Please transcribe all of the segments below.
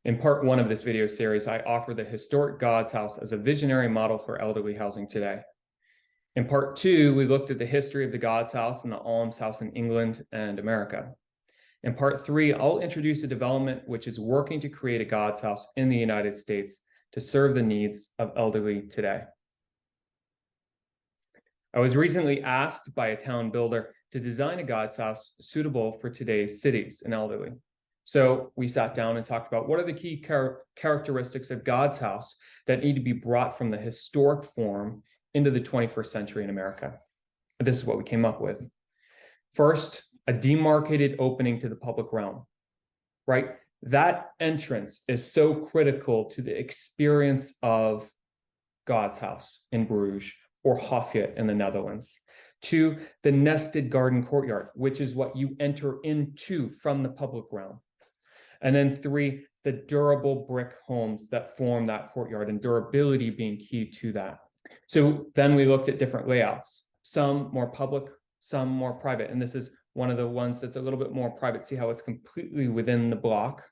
In part one of this video series, I offer the historic Godshuis as a visionary model for elderly housing today. In part two, we looked at the history of the Godshuis and the almshouse in England and America. In part three, I'll introduce a development which is working to create a Godshuis in the United States to serve the needs of elderly today. I was recently asked by a town builder to design a Godshuis suitable for today's cities and elderly. So we sat down and talked about what are the key characteristics of Godshuis that need to be brought from the historic form into the 21st century in America. This is what we came up with. First, a demarcated opening to the public realm, right? That entrance is so critical to the experience of Godshuis in Bruges or Hofje in the Netherlands. To the nested garden courtyard, which is what you enter into from the public realm. And then three, the durable brick homes that form that courtyard, and durability being key to that. So then we looked at different layouts, some more public, some more private. And this is one of the ones that's a little bit more private. See how it's completely within the block.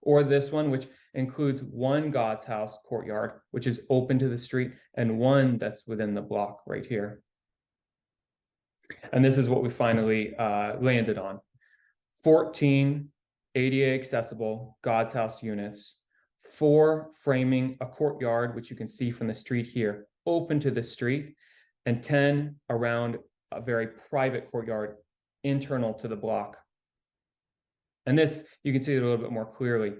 Or this one, which includes one Godshuis courtyard, which is open to the street, and one that's within the block right here. And this is what we finally landed on. 14 ADA accessible Godshuis units, 4 framing a courtyard, which you can see from the street here, open to the street, and 10 around a very private courtyard internal to the block. And this, you can see it a little bit more clearly.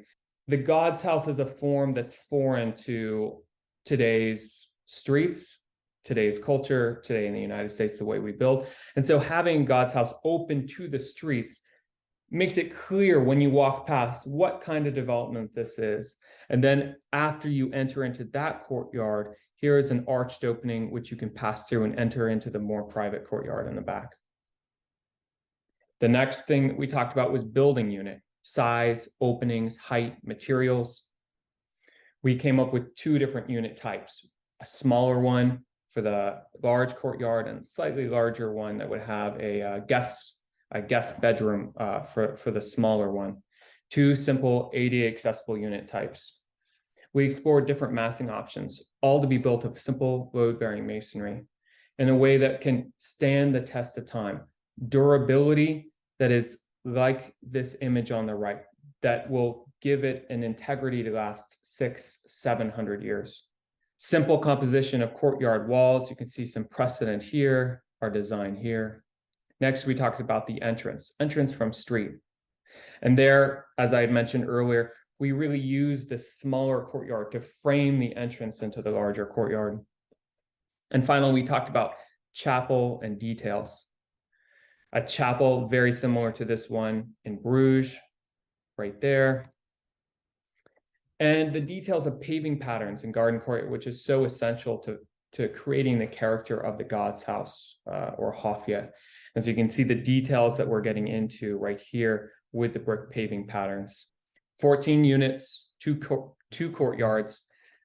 The Godshuis is a form that's foreign to today's streets, today's culture, today in the United States, the way we build. And so having Godshuis open to the streets makes it clear when you walk past what kind of development this is. And then after you enter into that courtyard, here is an arched opening which you can pass through and enter into the more private courtyard in the back. The next thing that we talked about was building unit, size, openings, height, materials. We came up with 2 different unit types, a smaller one for the large courtyard and slightly larger one that would have a guest bedroom for the smaller one. 2 simple ADA accessible unit types. We explored different massing options, all to be built of simple load-bearing masonry in a way that can stand the test of time. Durability that is like this image on the right, that will give it an integrity to last 600-700 years. Simple composition of courtyard walls. You can see some precedent here, our design here. Next, we talked about the entrance from street. And there, as I had mentioned earlier, we really use this smaller courtyard to frame the entrance into the larger courtyard. And finally, we talked about chapel and details. A chapel very similar to this one in Bruges, right there. And the details of paving patterns in garden courtyard, which is so essential to creating the character of the Godshuis or Hofje. And so you can see the details that we're getting into right here with the brick paving patterns. 14 units, 2 courtyards,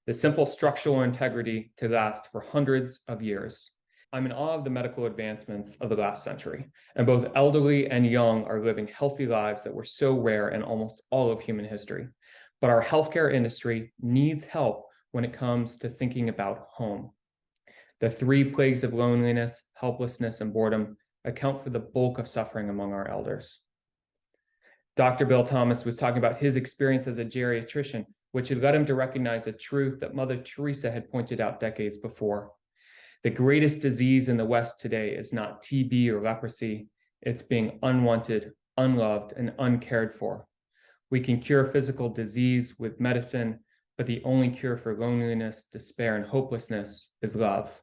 the simple structural integrity to last for hundreds of years. I'm in awe of the medical advancements of the last century, and both elderly and young are living healthy lives that were so rare in almost all of human history. But our healthcare industry needs help when it comes to thinking about home. The 3 plagues of loneliness, helplessness, and boredom account for the bulk of suffering among our elders. Dr. Bill Thomas was talking about his experience as a geriatrician, which had led him to recognize a truth that Mother Teresa had pointed out decades before. The greatest disease in the West today is not TB or leprosy. It's being unwanted, unloved, and uncared for. We can cure physical disease with medicine, but the only cure for loneliness, despair, and hopelessness is love.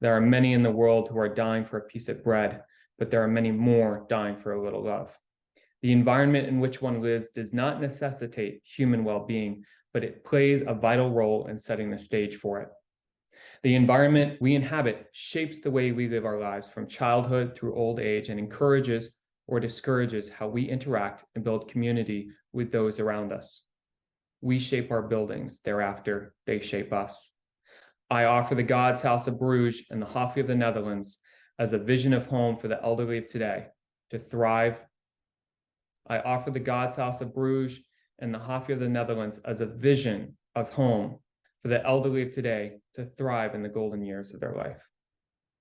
There are many in the world who are dying for a piece of bread, but there are many more dying for a little love. The environment in which one lives does not necessitate human well-being, but it plays a vital role in setting the stage for it. The environment we inhabit shapes the way we live our lives from childhood through old age and encourages or discourages how we interact and build community with those around us. We shape our buildings, thereafter they shape us. I offer the Godshuis of Bruges and the Hofje of the Netherlands as a vision of home for the elderly of today to thrive. I offer the Godshuis of Bruges and the Hofje of the Netherlands as a vision of home for the elderly of today to thrive in the golden years of their life.